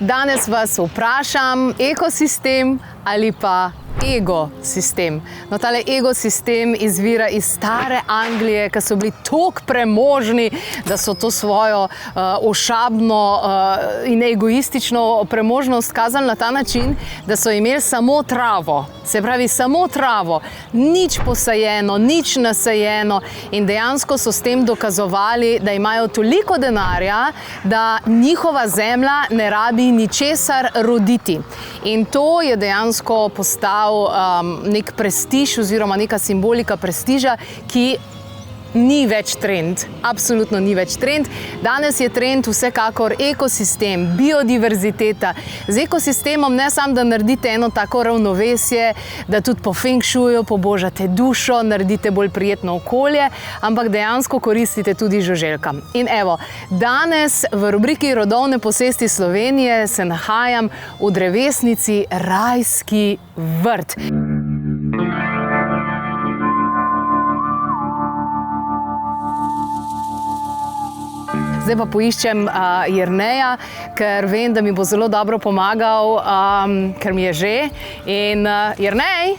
Danes vas vprašam, ekosistem ali pa egosistem. No, tale egosistem izvira iz stare Anglije, ki so bili toliko premožni, da so to svojo ošabno in egoistično premožnost kazali na ta način, da so imeli samo travo. Se pravi, samo travo, nič posajeno, nič nasajeno in dejansko so s tem dokazovali, da imajo toliko denarja, da njihova zemlja ne rabi ničesar roditi. In to je dejansko postal nek prestiž oziroma neka simbolika prestiža, ki ni več trend, absolutno ni več trend. Danes je trend vsekakor ekosistem, biodiverziteta. Z ekosistemom ne samo, da naredite eno tako ravnovesje, da tudi po feng shuju pobožate dušo, naredite bolj prijetno okolje, ampak dejansko koristite tudi žuželkam. In evo, danes v rubriki Rodovne posesti Slovenije se nahajam v drevesnici Rajski vrt. Zdaj pa poiščem Jerneja, ker vem, da mi bo zelo dobro pomagal, ker mi je že. In Jernej!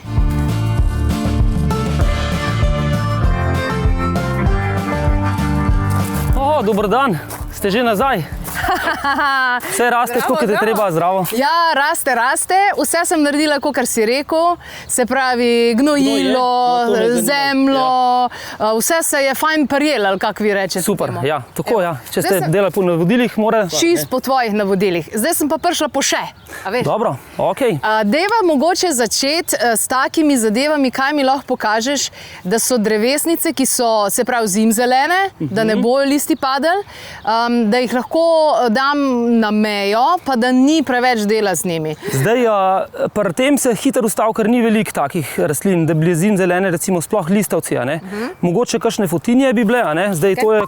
Dober dan, ste že nazaj? Vse raste, tako kot je treba, zdravo. Ja, raste. Vse sem naredila, kakor si rekel. Se pravi, gnojilo, zemljo, vse se je fajn prijelo, ali kako vi rečete. Super, ja, tako ja. Če ste delali po navodilih, mora... Čist po tvojih navodilih. Zdaj sem pa prišla po še. Dobro, okej. Dejva mogoče začeti s takimi zadevami, kaj mi lahko pokažeš, da so drevesnice, ki so, se pravi, zimzelene, da ne bojo listi padali, da jih lahko dam na mejo, pa da ni preveč dela z njimi. Zdaj, pri tem se hitro ustavi, ker ni veliko takih rastlin, da bi bile zimzelene, recimo sploh listavci, Mogoče kakšne fotinje bi bile, Zdaj to je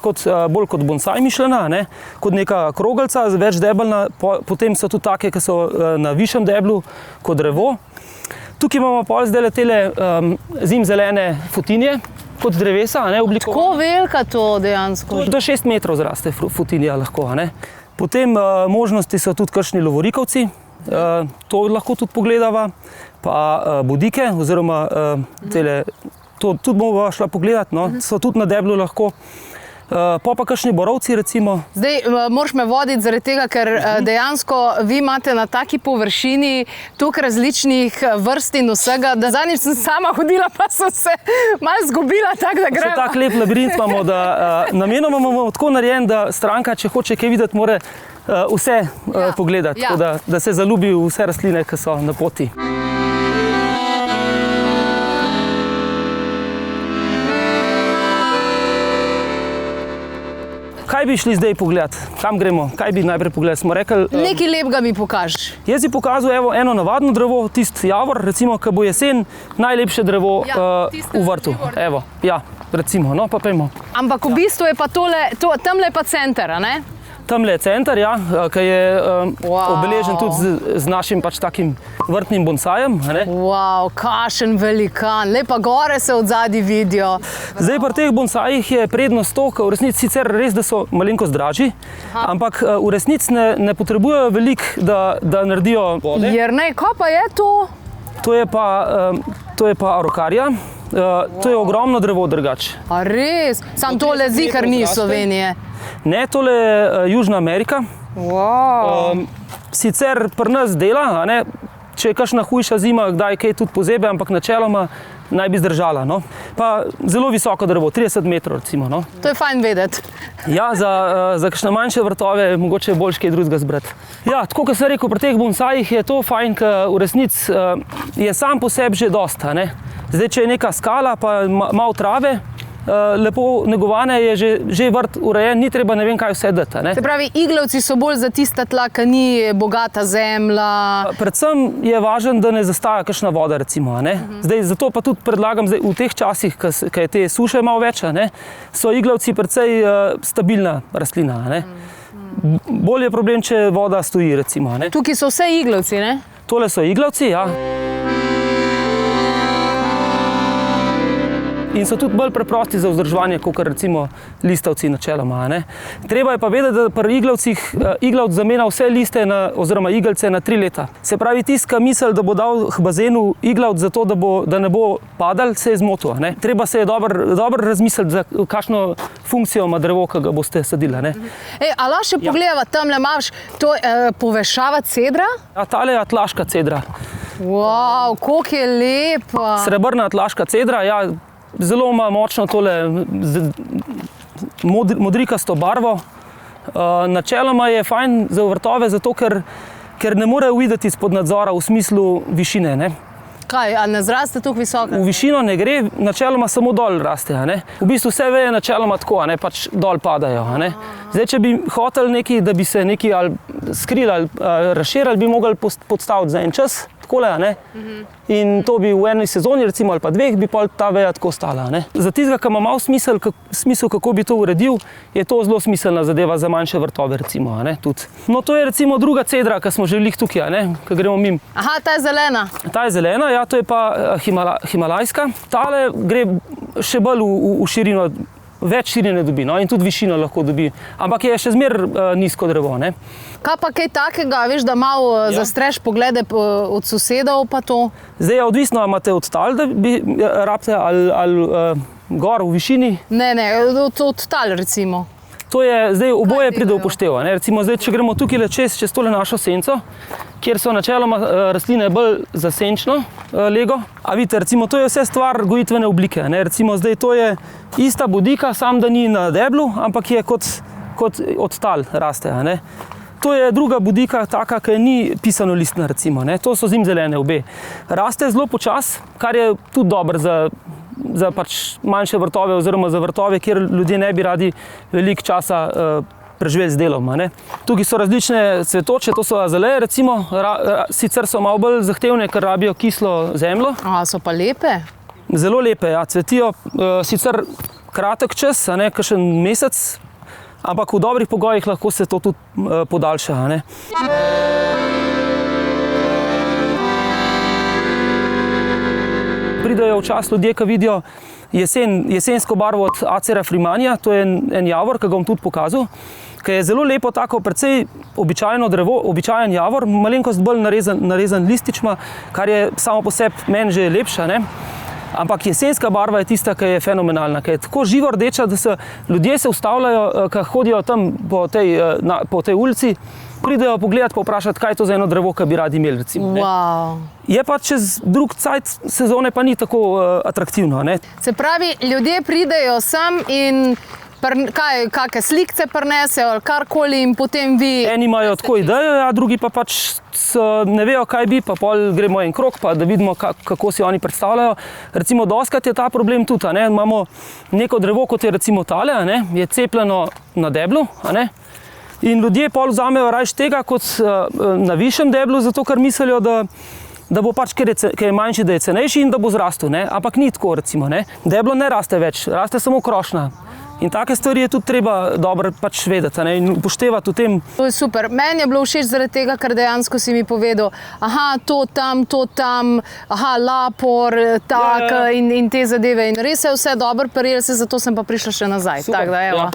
bolj kot bonsaj mišljena, kot neka krogelca, več debelna, potem so tudi take, ki so na višjem deblu, kot drevo. Tukaj imamo pol zdaj tele zimzelene fotinje, kot drevesa, Tako velika to dejansko? Do 6 metrov zraste fotinja lahko, Potem možnosti so tudi kakšni lovorikovci, to lahko tudi pogledava, pa bodike, oziroma to tudi bomo šla pogledati, so tudi na deblu lahko. Pa kakšni borovci, recimo. Zdaj, moraš me voditi zaradi tega, ker dejansko vi imate na taki površini toliko različnih vrst in vsega, da zadnjič sem sama hodila, pa sem se malo zgubila, tako da gremo. Tak lep labirint imamo, da namenoma imamo tako narejen, da stranka, če hoče kaj videti, mora vse pogledati, da se zaljubi v vse rastline, ki so na poti. Kaj bi šli zdaj pogledati? Kam gremo? Kaj bi najprej pogledali? Smo rekli... Nekaj lepega mi pokaži. Jaz bi pokazal eno navadno drevo, tisti javor, recimo, ki bo jesen, najlepše drevo v vrtu. Evo, ja, recimo, no pa pojmo. Ampak v bistvu je pa tamle je pa center, a ne? Tamle je center, ja, ki je obeležen tudi z našim pač takim vrtnim bonsajem. Wow, kašen velikan, lepa gore se od zadaj vidijo. Zdaj pri teh bonsajih je prednost to, ker v resnici sicer res, da so malenkost dražji, ampak v resnici ne potrebujejo veliko, da naredijo vode. Jernej, kaj pa je to? To je pa arokarija. To je ogromno drevo drugače. A res? Sam tole zihar ni iz Slovenije. Ne, tole je Južna Amerika. Wow. Sicer pri nas dela, če je kakšna hujša zima, kdaj kaj tudi pozebe, ampak načeloma naj bi zdržala. Pa zelo visoko drevo, 30 metrov recimo. To je fajn vedeti. Ja, za kakšne manjše vrtove mogoče je boljše kaj drugega zbrati. Ja, tako kot sem rekel, pri teh bonsajih je to fajn, ker v resnici je sam po sebi že dosta. Zdaj, če je neka skala pa malo trave, lepo negovane, je že vrt urejen, ni treba ne vem kaj vse dati. Se pravi, iglavci so bolj za tista tla, ki ni bogata zemlja. Predvsem je važno, da ne zastaja kakšna voda, recimo. Zdaj, zato pa tudi predlagam, zdaj, v teh časih, ko je te suše malo več, so iglavci precej stabilna rastlina. Bolj je problem, če voda stoji, recimo. Tukaj so vse iglavci, ne? Tole so iglavci, ja. in so tudi bolj preprosti za vzdrževanje, kot recimo listavci načeloma. Ne. Treba je pa vedeti, da pri iglavcih iglavc zamenja vse liste oziroma igelce na 3 leta. Se pravi, tiska misel, da bo dal k bazenu iglavc zato, da ne bo padal, se je zmotil. Ne. Treba se je dobro razmisliti, za kakšno funkcijo ima drevo, ki ga boste sadili. Ne. A lahko še pogledava, tamle imaš to povešava cedra? Ja, tale je atlaška cedra. Wow, koliko je lepa. Srebrna atlaška cedra, ja, zelo ima močno tole modrikasto barvo. Načeloma je fajn za vrtove, zato ker ne more uideti izpod nadzora v smislu višine. Ne. Kaj, a ne zraste tukaj visoko? V višino ne gre, načeloma samo dol raste. Ne. V bistvu vse veje načeloma tako, ne, pač dol padajo. Ne. Zdaj, če bi hotel nekaj, da bi se nekaj ali skrili ali razširili, bi mogli podstaviti za en čas. Ne? In to bi v eni sezoni, recimo, ali pa 2, bi pol ta veja tako stala. Ne? Za tistega, ki ima malo smisel, kako bi to uredil, je to zelo smiselna zadeva za manjše vrtove. Recimo, no, to je recimo druga cedra, ki smo že bili tukaj, ki gremo mimo. Aha, ta je zelena. Ta je zelena, ja, to je pa himalajska. Tale gre še bolj v širino, več širine dobi, no, in tudi višino lahko dobi, ampak je še zmeraj nizko drevo. Ne? Kaj pa kaj takega, veš, da malo zastreš poglede od sosedov pa to? Zdaj je odvisno, imate od tal, da bi rabite ali gor v višini? Ne, od tal recimo. To je, zdaj oboje pride upošteva. Recimo zdaj, če gremo tukaj čez tole našo senco, kjer so načeloma rastline bolj za senčno lego. A vidite, recimo to je vse stvar gojitvene oblike. Recimo zdaj to je ista bodika, sam da ni na deblu, ampak je kot od tal raste. To je druga bodika, taka, ki ni pisano listna, recimo. To so zimzelene obe. Raste zelo počas, kar je tudi dobro za pač manjše vrtove oziroma za vrtove, kjer ljudje ne bi radi veliko časa preživeli z delom. Tukaj so različne cvetoče, to so azaleje, recimo, sicer so malo bolj zahtevne, ker rabijo kislo zemljo. A so pa lepe? Zelo lepe, ja, cvetijo sicer kratek čas, kakšen mesec, ampak v dobrih pogojih lahko se to tudi podaljša. Pridejo včasih ljudje, ki vidijo jesensko barvo od Acera frimania, to je en javor, ki ga bom tudi pokazal, ki je zelo lepo, tako precej običajno drevo, običajen javor, malenkost bolj narezan lističma, kar je samo po sebi meni že lepša. Ampak jesenska barva je tista, ki je fenomenalna, ki je tako živo rdeča, da se ljudje ustavljajo, ki hodijo tam po tej ulici, pridejo pogledati pa vprašati, kaj je to za eno drevo, ki bi radi imeli. Wow. Je pa čez drug cajt sezone pa ni tako atraktivno. Se pravi, ljudje pridejo sem in kakšne slikce prinesejo ali karkoli in potem vi... Eni imajo tako idejo, a drugi pa pač ne vejo, kaj bi, pa pol gremo en krog, pa da vidimo, kako si oni predstavljajo. Recimo, doskrat je ta problem tudi. Imamo neko drevo, kot je recimo tale, je cepljeno na deblu, in ljudje pol vzamejo rajš tega kot na višjem deblu, zato ker mislijo, da bo pač, ker je manjši, da je cenejši in da bo zrastel. Ampak ni tako, recimo. Deblo ne raste več, raste samo krošnja. In take stvari je tudi treba dobro pač vedeti in upoštevati v tem. To je super. Meni je bilo všeč zaradi tega, ker dejansko si mi povedal, aha, to tam, aha, lapor, tak in te zadeve. In res je vse dobro prijel se, zato sem pa prišla še nazaj. Super, tak da, evo.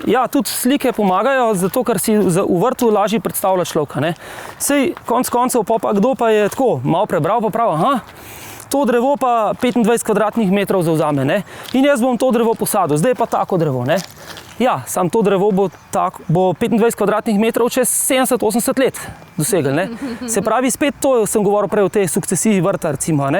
Ja, tudi slike pomagajo, zato ker si v vrtu lažje predstavlja človeka. Sej, konec koncev, pa kdo pa je tako malo prebral, pa prav, aha, to drevo pa 25 kvadratnih metrov zavzame, in jaz bom to drevo posadil, zdaj pa tako drevo. Ja, samo to drevo bo 25 kvadratnih metrov čez 70-80 let dosegel. Se pravi, spet to sem govoril prej o tej sukcesiji vrta, recimo.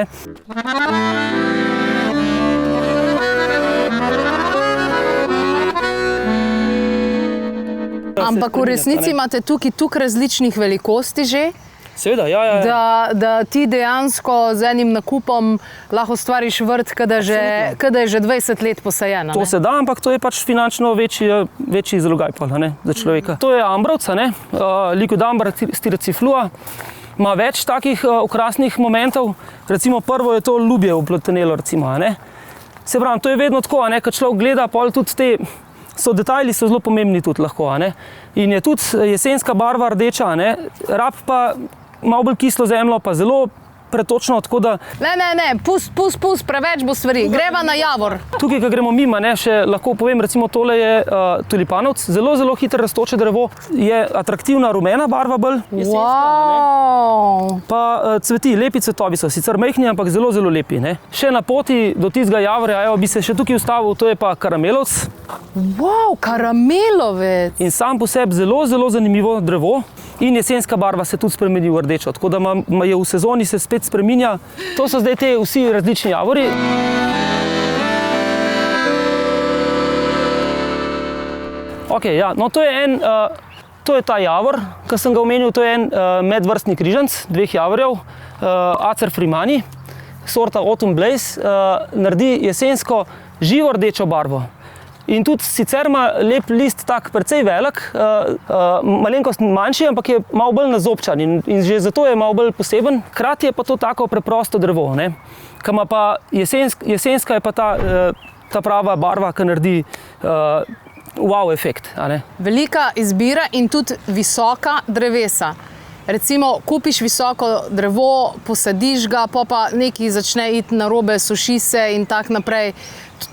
Ampak v resnici imate tukaj različnih velikosti že. Seveda, ja. Da ti dejansko z enim nakupom lahko stvariš vrt, kada je že 20 let posajena. To se da, ampak to je pač finančno večji zalogaj za človeka. To je ambrovca, Liquidambar styraciflua. Ima več takih okrasnih momentov. Recimo prvo je to ljubje uplotenelo, recimo. Se pravi, to je vedno tako, ko človek gleda, pol tudi detajli so zelo pomembni tudi lahko. In je tudi jesenska barva rdeča, rab pa malo bolj kislo zemljo, pa zelo pretočno, tako da Ne, pust, preveč bo stvari. Greva na javor. tukaj, ko gremo mimo, ne, še lahko povem, recimo tole je tulipanovc, zelo, zelo hitro rastoče drevo, je atraktivna rumena barva bolj, Wow. pa cveti, lepi cvetovi so, sicer majhni, ampak zelo, zelo lepi, ne. Še na poti do tistega javorja, evo, bi se še tukaj ustavil, to je pa karamelovc Wow, karamelovec. in sam po sebi zelo, zelo zanimivo drevo in jesenska barva se tudi spremeni v rdečo, tako da je v sezoni se spet spreminja. To so zdaj te vsi različni javori. Ok, ja, no to je ta javor, ki sem ga omenil, to je en medvrstni križanc dveh javorjev, Acer freemani, sorta Autumn Blaze, naredi jesensko živo rdečo barvo. In tudi sicer ima lep list, tak precej velik, malenkost manjši, ampak je malo bolj nazobčan in že zato je malo bolj poseben. Hkrati je pa to tako preprosto drevo, ne. Ki ima pa jesenska je pa ta prava barva, ki naredi wow efekt, a ne. Velika izbira in tudi visoka drevesa. Recimo, kupiš visoko drevo, posadiš ga, pa nekaj začne iti narobe, suši se in tako naprej.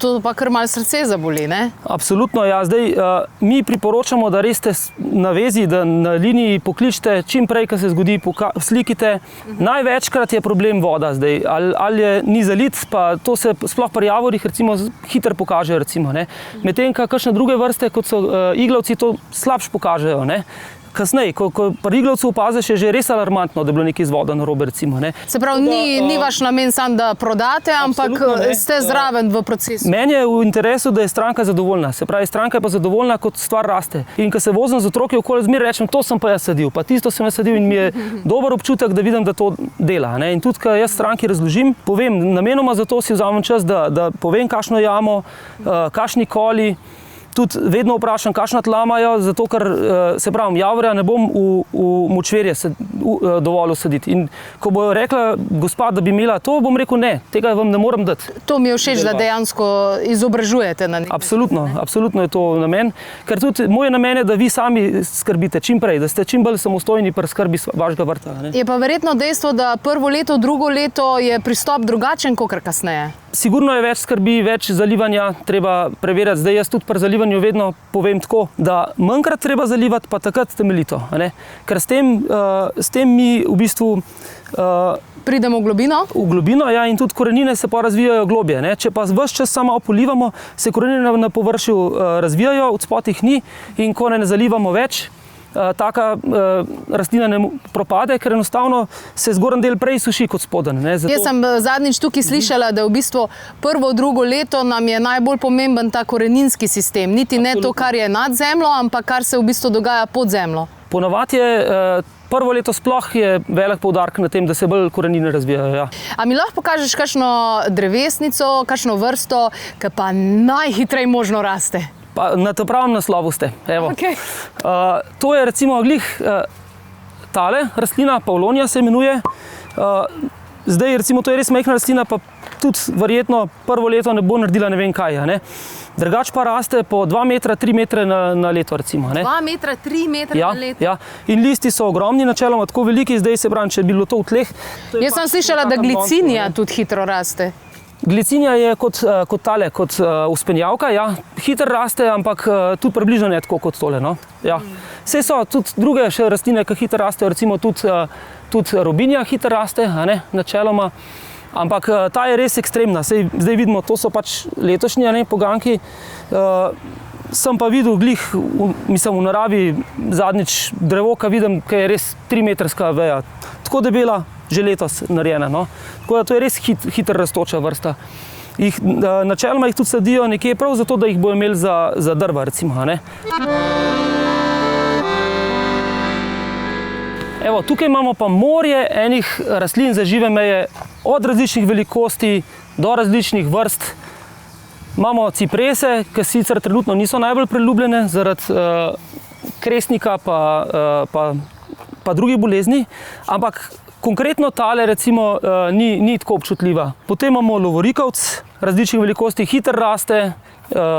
To pa kar malo srce zaboli, ne? Absolutno, ja. Zdaj, mi priporočamo, da res ste na vezi, da na liniji pokličite čim prej, ko se zgodi, slikite. Največkrat je problem voda zdaj, ali ni zalit, pa to se sploh pri javorih recimo hitro pokaže, recimo, ne. Medtem, kakšne druge vrste, kot so iglavci, to slabše pokažejo, ne. Kasneje, ko pri iglavcu opaziš, je že res alarmantno, da je bilo nekaj z vodo narobe, recimo, ne. Se pravi, ni vaš namen samo, da prodate, ampak ste zraven v procesu. Meni je v interesu, da je stranka zadovoljna. Se pravi, stranka je pa zadovoljna, kot stvar raste. In ko se vozim z otroki okoli, zmeraj rečem, to sem pa jaz sadil, pa tisto sem jaz sadil in mi je dober občutek, da vidim, da to dela, ne. In tudi, ko jaz stranki razložim, povem, namenoma zato si vzamem čas, da povem, kakšno jamo, kakšni koli. Tudi vedno vprašam, kakšna tla imajo, zato ker, se pravim, javorja ne bom v močverje dovolil saditi. In ko bojo rekla, gospa, da bi imela to, bom rekel, ne, tega vam ne morem dati. To mi je všeč, da dejansko izobražujete na nek način. Absolutno je to namen. Ker tudi moj namen je, da vi sami skrbite čim prej, da ste čim bolj samostojni pri skrbi vašega vrta, ne. Je pa verjetno dejstvo, da prvo leto, drugo leto je pristop drugačen, kakor kasneje. Sigurno je več skrbi, več zalivanja, treba preverjati. Zdaj jaz tudi pri zalivanju vedno povem tako, da manjkrat treba zalivati, pa takrat temeljito, a ne. Ker s tem mi v bistvu pridemo v globino? V globino, ja, in tudi korenine se pa razvijajo globje, ne. Če pa ves čas samo polivamo, se korenine na površju razvijajo, od spodaj ni, in ko ne zalivamo več, taka rastlina ne propade, ker enostavno se zgornji del prej suši kot spodnji, ne. Zato... Jaz sem zadnjič tukaj slišala, da v bistvu prvo, drugo leto nam je najbolj pomemben ta koreninski sistem. Niti ne to, kar je nad zemljo, ampak kar se v bistvu dogaja pod zemljo. Ponavadi je prvo leto sploh je velik poudarek na tem, da se bolj korenine razvijajo, ja. A mi lahko pokažeš kakšno drevesnico, kakšno vrsto, ki pa najhitreje možno raste? Pa na ta pravem naslovu ste. Evo. Okay. To je recimo glih tale rastlina, Pavlonija se imenuje. Zdaj recimo to je res majhna rastlina, pa tudi verjetno prvo leto ne bo naredila ne vem kaj, ne. Drugače pa raste po 2 metra, 3 metre na leto recimo, ne. 2 metra, 3 metre na leto? Ja, in listi so ogromni, načeloma tako veliki, zdaj se pravi, če bi bilo to v tleh. Jaz sem slišala, da glicinija tudi hitro raste. Glicinija je kot uspenjavka, ja, hitro raste, ampak tudi približno ne tako kot tole, no. Ja. Saj so tudi druge še rastline, ki hitro rastejo, recimo tudi robinja hitro raste, a ne, načeloma. Ampak ta je res ekstremna. Saj zdaj vidimo, to so pač letošnji, a ne, poganjki. Sem pa videl glih, mislim, v naravi zadnjič drevo, ki vidim, ki je res 3-metrska veja. Tako debela, že letos narejena, no. Tako da to je res hitro rastoča vrsta. Načeloma jih tudi sadijo nekje prav zato, da jih bojo imeli za drva, recimo, a ne. Evo, tukaj imamo pa morje enih rastlin za žive meje, od različnih velikosti do različnih vrst. Imamo ciprese, ki sicer trenutno niso najbolj priljubljene zaradi kresnika pa drugih bolezni, ampak konkretno tale recimo ni tako občutljiva. Potem imamo lovorikavc različnih velikosti, hitro raste,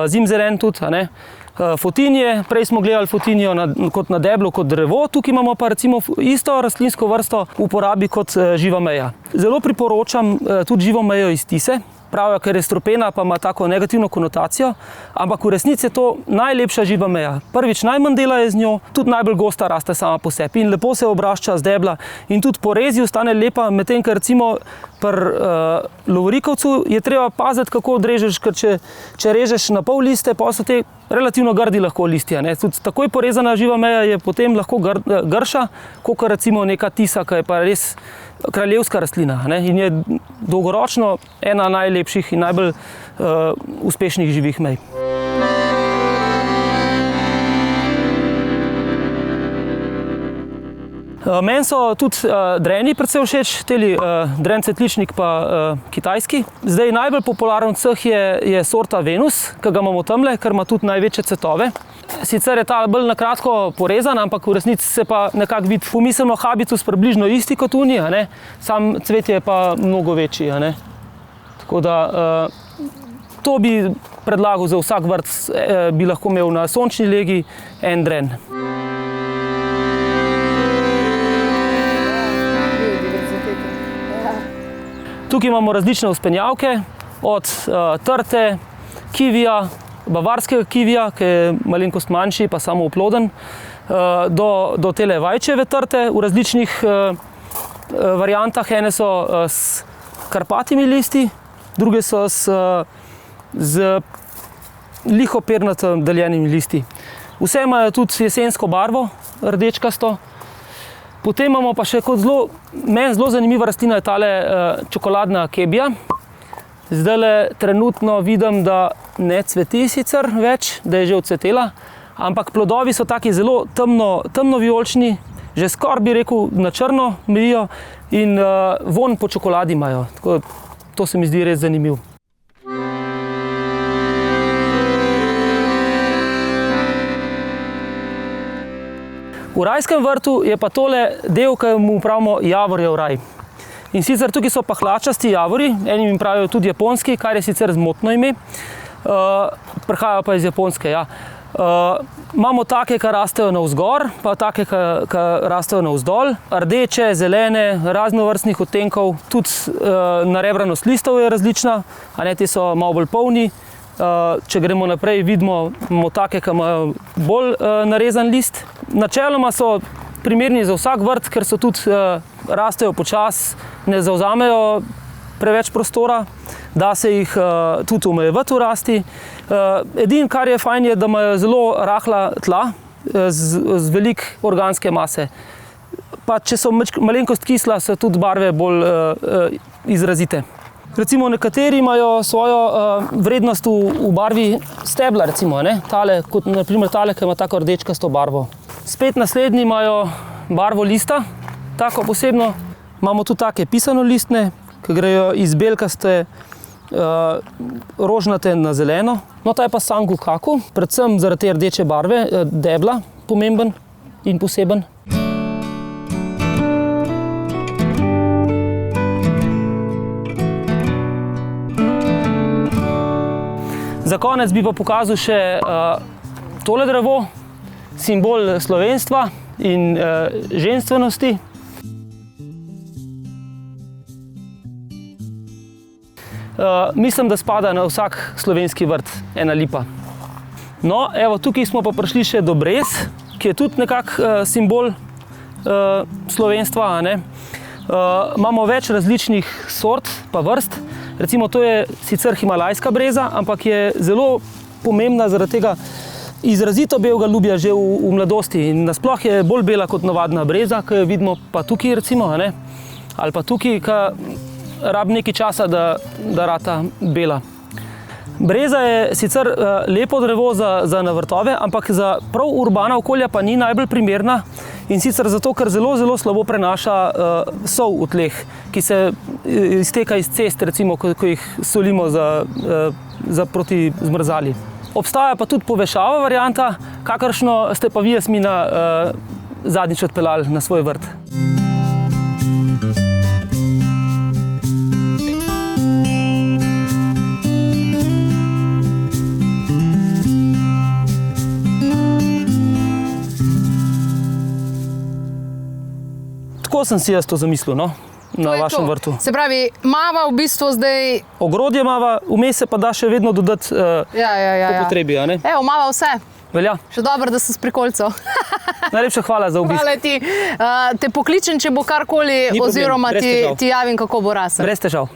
zimzelen tudi, a ne. fotinje, prej smo gledali fotinjo kot na deblu, kot drevo, tukaj imamo pa recimo isto rastlinsko vrsto v uporabi kot živa meja. Zelo priporočam tudi živo mejo iz tise. Pravijo, ker je strupena, pa ima tako negativno konotacijo, ampak v resnici je to najlepša živa meja. Prvič, najmanj dela je z njo, tudi najbolj gosta raste sama po sebi in lepo se obrašča z debla in tudi po rezi ostane lepa, medtem ker recimo pri lovorikovcu je treba paziti, kako odrežeš, ker če režeš na pol liste, pa so te relativno grdi lahko listja. Tudi takoj porezana živa meja je potem lahko grša, kot recimo neka tisa, ki je pa res kraljevska rastlina in je dolgoročno ena najlepših in najbolj uspešnih živih mej. Meni so tudi dreni predvsem všeč, teli dren cvetličnik pa kitajski. Zdaj najbolj popularen od vseh je sorta Venus, ki ga imamo tamle, ker ima tudi največje cvetove. Sicer je ta bolj na kratko porezan, ampak v resnici se pa nekako vidi pomiselno habitus približno isti kot uni, sam cvet je pa mnogo večji. Tako da to bi predlagal za vsak vrt, bi lahko imel na sončni legi en dren. Tukaj imamo različne vzpenjavke, od trte, kivija, bavarskega kivija, ki je malenkost manjši, pa samo oploden, do tele vajčeve trte v različnih variantah. Ene so s karpatimi listi, druge so z liho pernato deljenimi listi. Vse imajo tudi jesensko barvo, rdečkasto. Potem imamo pa še meni zelo zanimiva rastlina je tale čokoladna kebija. Zdajle trenutno vidim, da ne cveti sicer več, da je že odcvetela, ampak plodovi so taki zelo temno vijolični, že skoraj bi rekel na črno mejijo in vonj po čokoladi imajo. Tako, to se mi zdi res zanimivo. V rajskem vrtu je pa tole del, ki mu pravimo javorjev raj. In sicer tukaj so pahlačasti javori, eni jim pravijo tudi japonski, kar je sicer zmotno ime, prihajajo pa iz Japonske. Ja. Imamo take, ki rastejo navzgor, pa take, ki rastejo navzdol, rdeče, zelene, raznovrstnih odtenkov, tudi narebranost listov je različna, te so malo bolj polni. Če gremo naprej, vidimo take, ki imajo bolj narezan list. Načeloma so primerni za vsak vrt, ker so tudi rastejo počasi, ne zavzamejo preveč prostora, da se jih tudi omejevati v rasti. Edino, kar je fajn, je, da imajo zelo rahla tla z veliko organske mase. Pa če so malenkost kisla, so tudi barve bolj izrazite. Recimo nekateri imajo svojo vrednost v barvi stebla, recimo, tale, kot naprimer tale, ki ima tako rdečkasto barvo. Spet naslednji imajo barvo lista, tako posebno. Imamo tudi take pisanolistne, ki grejo iz belkaste, rožnate na zeleno. No, ta je pa sangukaku, predvsem zaradi te rdeče barve, debla, pomemben in poseben. Za konec bi pa pokazal še tole drevo, simbol slovenstva in ženstvenosti. Mislim, da spada na vsak slovenski vrt ena lipa. No, evo, tukaj smo pa prišli še do brez, ki je tudi nekako simbol slovenstva. Imamo več različnih sort pa vrst. Recimo, to je sicer himalajska breza, ampak je zelo pomembna zaradi tega izrazito belega ljubja že v mladosti. In nasploh je bolj bela kot navadna breza, ki jo vidimo pa tukaj, recimo, ali pa tukaj, ki rabi nekaj časa, da rata bela. Breza je sicer lepo drevo za na vrtove, ampak za prav urbana okolja pa ni najbolj primerna. In sicer zato, ker zelo slabo prenaša sol v tleh, ki se izteka iz cest, recimo, ko jih solimo za proti zmrzali. Obstaja pa tudi povešava varianta, kakršno ste pa vi, Jasmina, zadnjič odpeljali na svoj vrt. tako sem si jaz to zamislil, no? Na vašem vrtu. Se pravi, mava v bistvu zdaj... Ogrodje mava, vmes se pa da še vedno dodati po potrebi, a ne? Evo, mava vse. Velja. Še dobro, da sem s prikolcev. Najlepša hvala za obisk. Hvala ti. Te pokličem, če bo karkoli, oziroma ti javim, kako bo rasel. Brez težav.